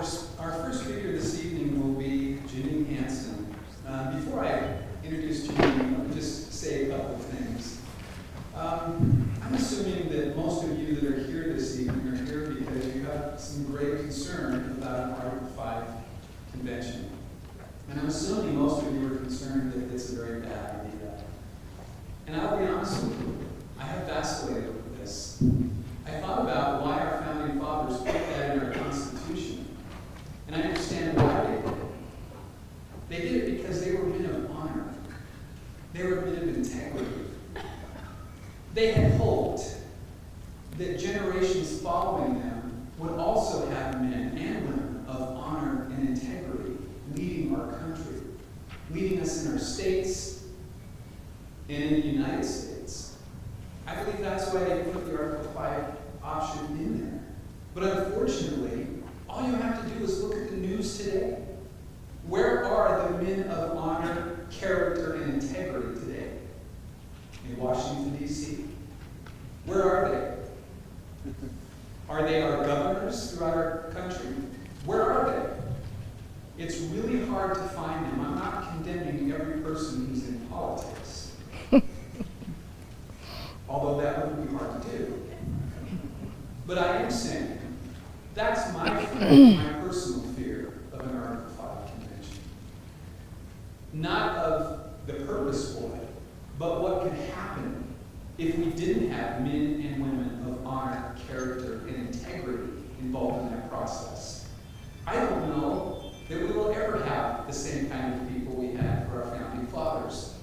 Our first speaker this evening will be Janine Hansen. Before I introduce Janine, let me just say a couple of things. I'm assuming that most of you that are here this evening are here because you have some great concern about an Article 5 convention. And I'm assuming most of you are concerned that it's a very bad idea. And I'll be honest with you, I have vacillated over this. I thought about why our founding fathers put that in our Constitution. And I understand why they did it. They did it because they were men of honor. They were men of integrity. They had hoped that generations following them would also have men and women of honor and integrity leading our country, leading us in our states and in the United States. I believe that's why they put the Article 5 option in there. But unfortunately, all you have to do is look at the news today. Where are the men of honor, character, and integrity today? In Washington, D.C.? Where are they? Are they our governors throughout our country? Where are they? It's really hard to find them. I'm not condemning every person who's in politics. Although that would be hard to do. But I am saying, that's my fear, my personal fear of an Article 5 convention. Not of the purpose for it, but what could happen if we didn't have men and women of honor, character, and integrity involved in that process. I don't know that we will ever have the same kind of people we had for our founding fathers.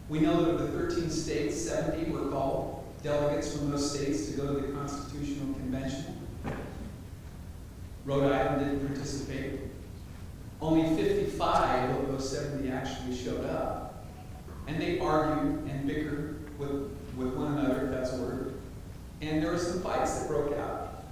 We know that of the 13 states, 70 were called delegates from those states to go to the Constitutional Convention. Rhode Island didn't participate. Only 55 of those 70 actually showed up. And they argued and bickered with one another, if that's a word. And there were some fights that broke out.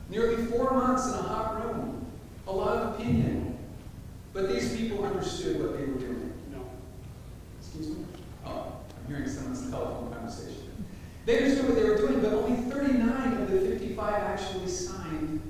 Nearly 4 months in a hot room. A lot of opinion. But these people understood what they were doing. No. Excuse me? Oh, I'm hearing someone's telephone conversation. They understood what they were doing, but only 39 of the 55 actually signed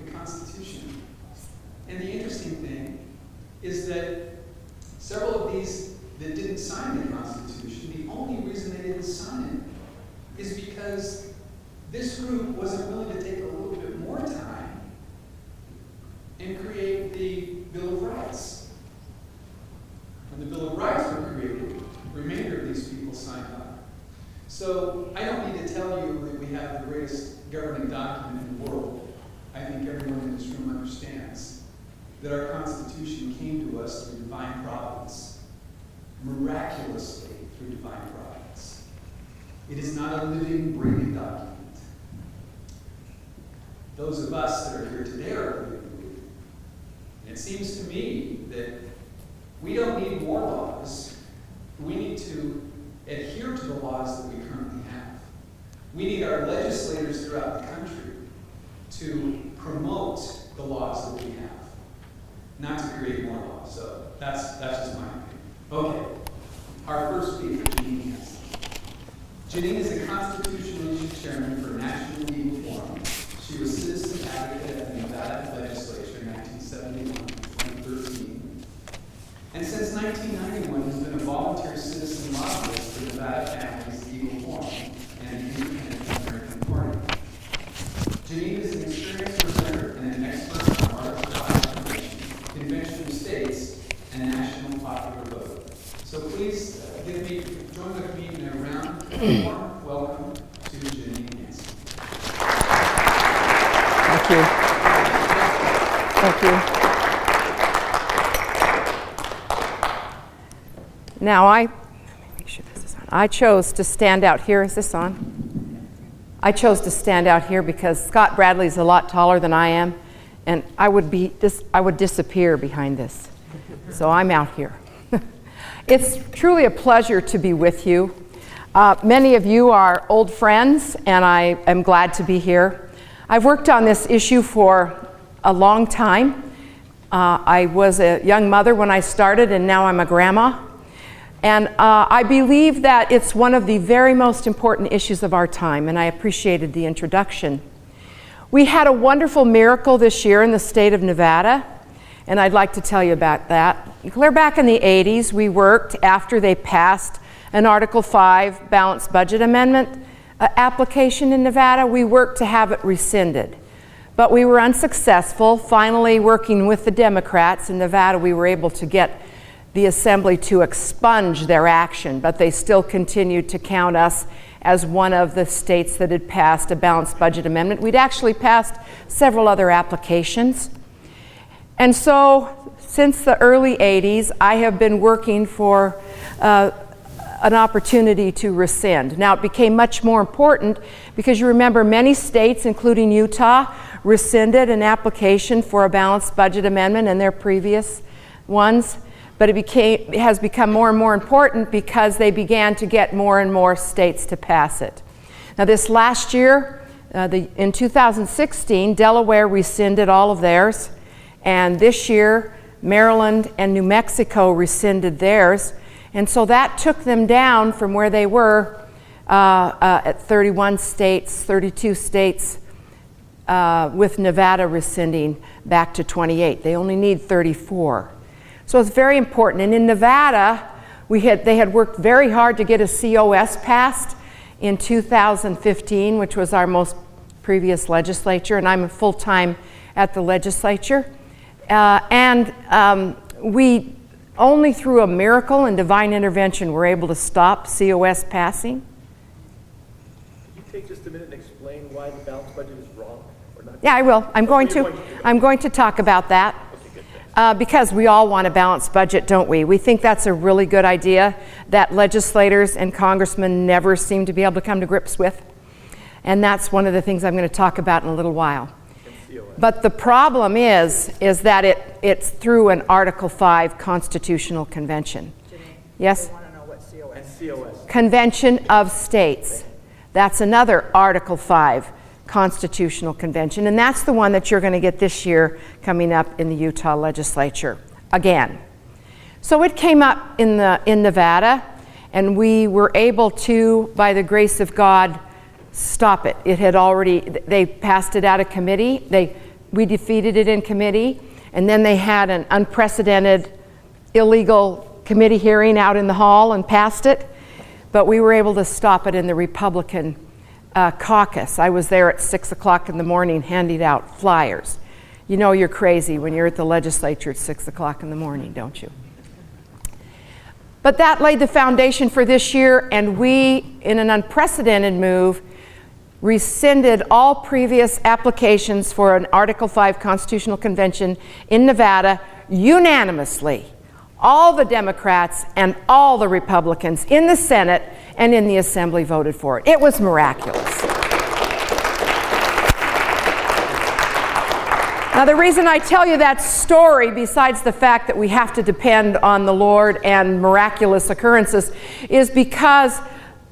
the Constitution. And the interesting thing is that several of these that didn't sign the Constitution, the only reason they didn't sign it is because this group wasn't willing to take a little bit more time and create the Bill of Rights. When the Bill of Rights were created, the remainder of these people signed on. So I don't need to tell you that we have the greatest governing document in the world. I think everyone in this room understands that our Constitution came to us through divine providence, miraculously through divine providence. It is not a living, breathing document. Those of us that are here today are living, breathing. And it seems to me that we don't need more laws. We need to adhere to the laws that we currently have. We need our legislators throughout the country to promote the laws that we have, not to create more laws. So that's just my opinion. Okay, our first speaker, Janine Hansen. Janine is a constitutional issue chairman for National Legal Forum. She was citizen advocate at the Nevada legislature in 1971 and 2013. And since 1991 has been a volunteer citizen lobbyist for Nevada Families Legal Forum and the Independent American Party. Janine is an experienced presenter and an expert on Article 5 convention of states and national popular vote. So please join with me in a round of warm welcome to Janine Hansen. Thank you. Thank you. Now let me make sure this is on. I chose to stand out here. Is this on? I chose to stand out here because Scott Bradley's a lot taller than I am, and I would disappear behind this. So I'm out here. It's truly a pleasure to be with you. Many of you are old friends, and I am glad to be here. I've worked on this issue for a long time. I was a young mother when I started, and now I'm a grandma. And I believe that it's one of the very most important issues of our time, and I appreciated the introduction. We had a wonderful miracle this year in the state of Nevada, and I'd like to tell you about that. Clear back in the 80s, we worked after they passed an Article 5 balanced budget amendment application in Nevada. We worked to have it rescinded, but we were unsuccessful. Finally, working with the Democrats in Nevada, we were able to get the Assembly to expunge their action, but they still continued to count us as one of the states that had passed a balanced budget amendment. We'd actually passed several other applications. And so, since the early 80s, I have been working for an opportunity to rescind. Now, it became much more important because you remember many states, including Utah, rescinded an application for a balanced budget amendment in their previous ones. But it has become more and more important because they began to get more and more states to pass it. Now, this last year, in 2016, Delaware rescinded all of theirs, and this year, Maryland and New Mexico rescinded theirs, and so that took them down from where they were at 31 states, 32 states, with Nevada rescinding back to 28. They only need 34. So it's very important. And in Nevada, they had worked very hard to get a COS passed in 2015, which was our most previous legislature, and I'm full-time at the legislature. We only through a miracle and divine intervention were able to stop COS passing. Could you take just a minute and explain why the balanced budget is wrong or not? Yeah, I will. I'm going to talk about that. Because we all want a balanced budget, don't we? We think that's a really good idea that legislators and congressmen never seem to be able to come to grips with. And that's one of the things I'm going to talk about in a little while. But the problem is that it's through an Article 5 constitutional convention. Janine, yes? I want to know what COS is. COS. Convention of States. That's another Article 5 constitutional convention, and that's the one that you're going to get this year coming up in the Utah legislature again. So it came up in Nevada, and we were able to, by the grace of God, stop it. They passed it out of committee. We defeated it in committee, and then they had an unprecedented illegal committee hearing out in the hall and passed it, but we were able to stop it in the Republican caucus. I was there at 6 o'clock in the morning handing out flyers. You know you're crazy when you're at the legislature at 6 o'clock in the morning, don't you? But that laid the foundation for this year, and we, in an unprecedented move, rescinded all previous applications for an Article 5 constitutional convention in Nevada unanimously. All the Democrats and all the Republicans in the Senate and in the Assembly voted for it. It was miraculous. Now, the reason I tell you that story, besides the fact that we have to depend on the Lord and miraculous occurrences, is because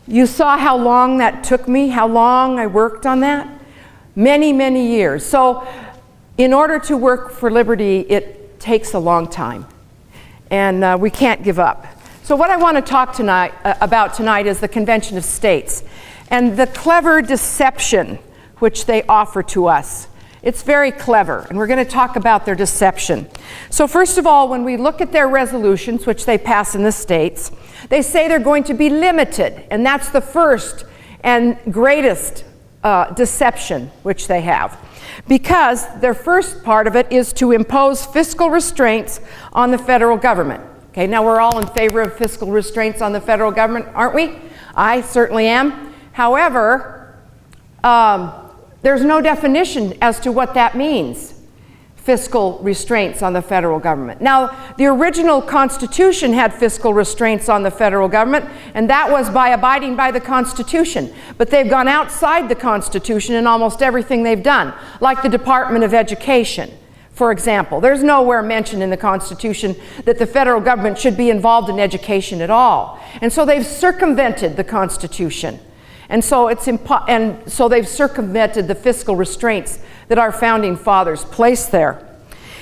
you saw how long that took me, how long I worked on that. Many, many years. So, in order to work for liberty, it takes a long time. And we can't give up. So what I want to talk about tonight is the Convention of States and the clever deception which they offer to us. It's very clever, and we're going to talk about their deception. So first of all, when we look at their resolutions, which they pass in the states, they say they're going to be limited, and that's the first and greatest deception which they have. Because their first part of it is to impose fiscal restraints on the federal government. Okay, now we're all in favor of fiscal restraints on the federal government, aren't we? I certainly am. However, there's no definition as to what that means, fiscal restraints on the federal government. Now, the original Constitution had fiscal restraints on the federal government, and that was by abiding by the Constitution. But they've gone outside the Constitution in almost everything they've done, like the Department of Education, for example. There's nowhere mentioned in the Constitution that the federal government should be involved in education at all. And so they've circumvented the Constitution. And so they've circumvented the fiscal restraints that our founding fathers placed there.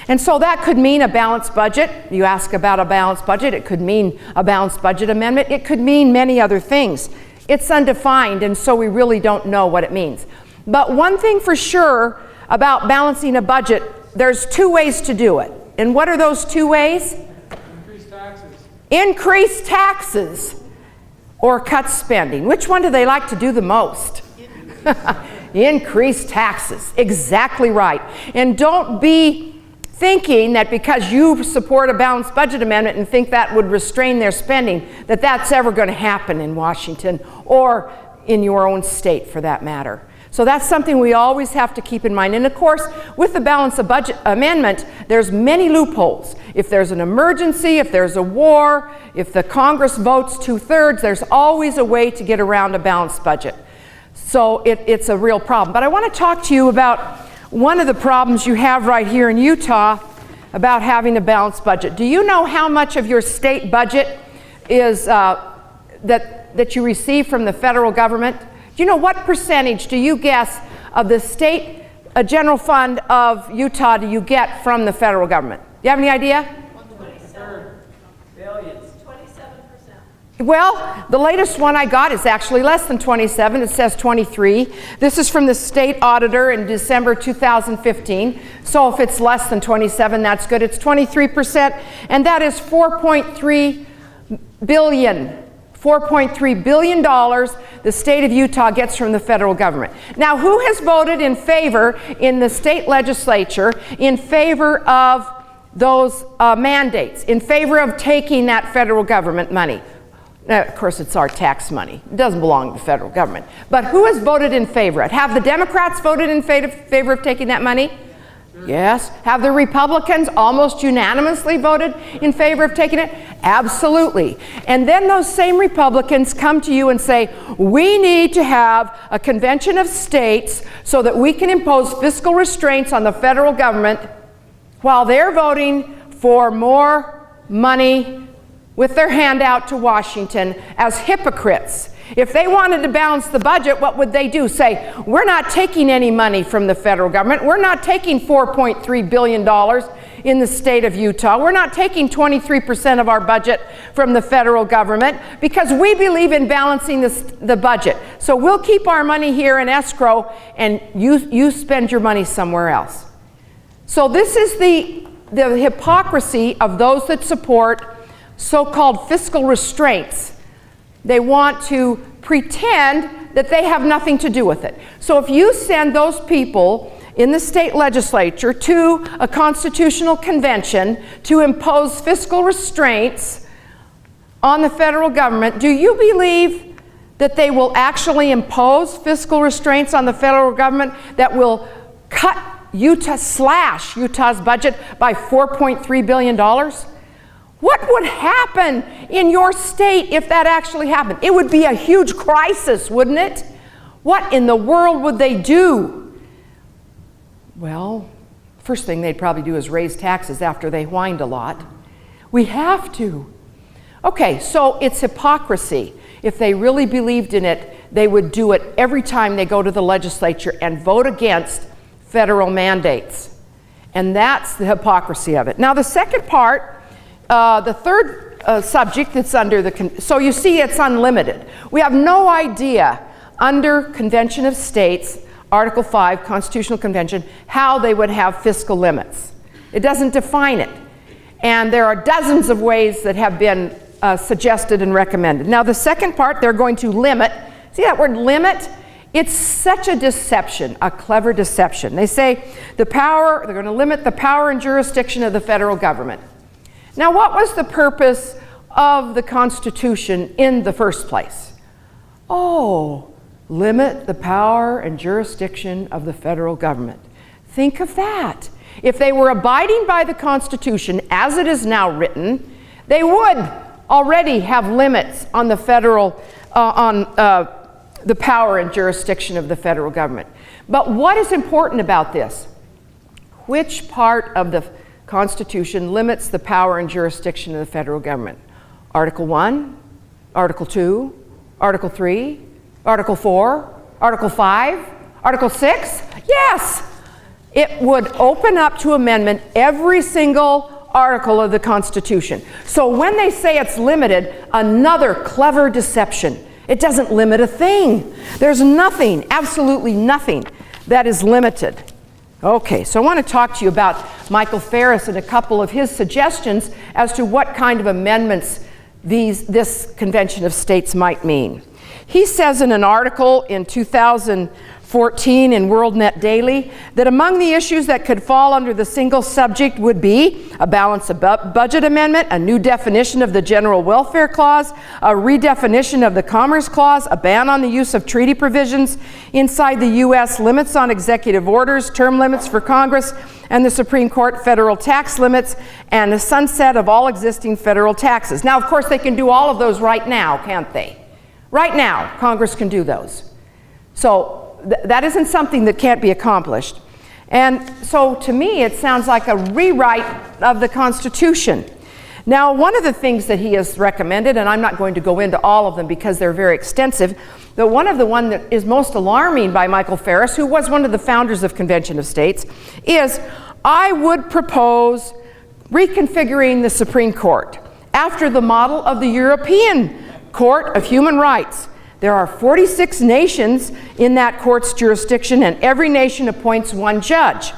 And so that could mean a balanced budget. You ask about a balanced budget, it could mean a balanced budget amendment. It could mean many other things. It's undefined, and so we really don't know what it means. But one thing for sure, about balancing a budget, there's two ways to do it. And what are those two ways? Increase taxes. Increase taxes or cut spending. Which one do they like to do the most? Increase taxes. Exactly right. And don't be thinking that because you support a balanced budget amendment and think that would restrain their spending, that that's ever going to happen in Washington or in your own state for that matter. So that's something we always have to keep in mind. And of course, with the balanced budget amendment, there's many loopholes. If there's an emergency, if there's a war, if the Congress votes 2/3, there's always a way to get around a balanced budget. So it's a real problem. But I want to talk to you about one of the problems you have right here in Utah about having a balanced budget. Do you know how much of your state budget is that you receive from the federal government? Do you know what percentage, do you guess, of the state general fund of Utah do you get from the federal government? Do you have any idea? 27 billions. 27%. Well, the latest one I got is actually less than 27. It says 23. This is from the state auditor in December 2015. So if it's less than 27, that's good. It's 23%, and that is $4.3 billion. $4.3 billion the state of Utah gets from the federal government. Now, who has voted in favor in the state legislature in favor of those mandates, in favor of taking that federal government money? Now, of course, it's our tax money. It doesn't belong to the federal government. But who has voted in favor of it? Have the Democrats voted in favor of taking that money? Yes. Have the Republicans almost unanimously voted in favor of taking it? Absolutely. And then those same Republicans come to you and say, we need to have a convention of states so that we can impose fiscal restraints on the federal government while they're voting for more money with their hand out to Washington as hypocrites. If they wanted to balance the budget, what would they do? Say, we're not taking any money from the federal government. We're not taking $4.3 billion in the state of Utah. We're not taking 23% of our budget from the federal government because we believe in balancing the budget. So we'll keep our money here in escrow and you spend your money somewhere else. So this is the hypocrisy of those that support so-called fiscal restraints. They want to pretend that they have nothing to do with it. So if you send those people in the state legislature to a constitutional convention to impose fiscal restraints on the federal government, do you believe that they will actually impose fiscal restraints on the federal government that will slash Utah's budget by $4.3 billion? What would happen in your state if that actually happened? It would be a huge crisis, wouldn't it? What in the world would they do? Well, first thing they'd probably do is raise taxes after they whined a lot. We have to. Okay, so it's hypocrisy. If they really believed in it, they would do it every time they go to the legislature and vote against federal mandates. And that's the hypocrisy of it. Now, the second part, the third subject that's under so you see it's unlimited. We have no idea under Convention of States, Article 5, Constitutional Convention, how they would have fiscal limits. It doesn't define it. And there are dozens of ways that have been suggested and recommended. Now the second part, they're going to limit. See that word limit? It's such a deception, a clever deception. They say they're going to limit the power and jurisdiction of the federal government. Now, what was the purpose of the Constitution in the first place? Oh, limit the power and jurisdiction of the federal government. Think of that. If they were abiding by the Constitution as it is now written, they would already have limits on the federal, the power and jurisdiction of the federal government. But what is important about this? Which part of the Constitution limits the power and jurisdiction of the federal government? Article 1, Article 2, Article 3, Article 4, Article 5, Article 6? Yes! It would open up to amendment every single article of the Constitution. So when they say it's limited, another clever deception. It doesn't limit a thing. There's nothing, absolutely nothing, that is limited. Okay, so I want to talk to you about Michael Farris and a couple of his suggestions as to what kind of amendments this Convention of States might mean. He says in an article in 2014 in WorldNet Daily that among the issues that could fall under the single subject would be a balanced budget amendment, a new definition of the General Welfare Clause, a redefinition of the Commerce Clause, a ban on the use of treaty provisions inside the U.S., limits on executive orders, term limits for Congress and the Supreme Court, federal tax limits, and a sunset of all existing federal taxes. Now, of course, they can do all of those right now, can't they? Right now, Congress can do those. So that isn't something that can't be accomplished. And so to me, it sounds like a rewrite of the Constitution. Now, one of the things that he has recommended, and I'm not going to go into all of them because they're very extensive, but one that is most alarming by Michael Farris, who was one of the founders of Convention of States, is I would propose reconfiguring the Supreme Court after the model of the European Court of Human Rights. There are 46 nations in that court's jurisdiction, and every nation appoints one judge.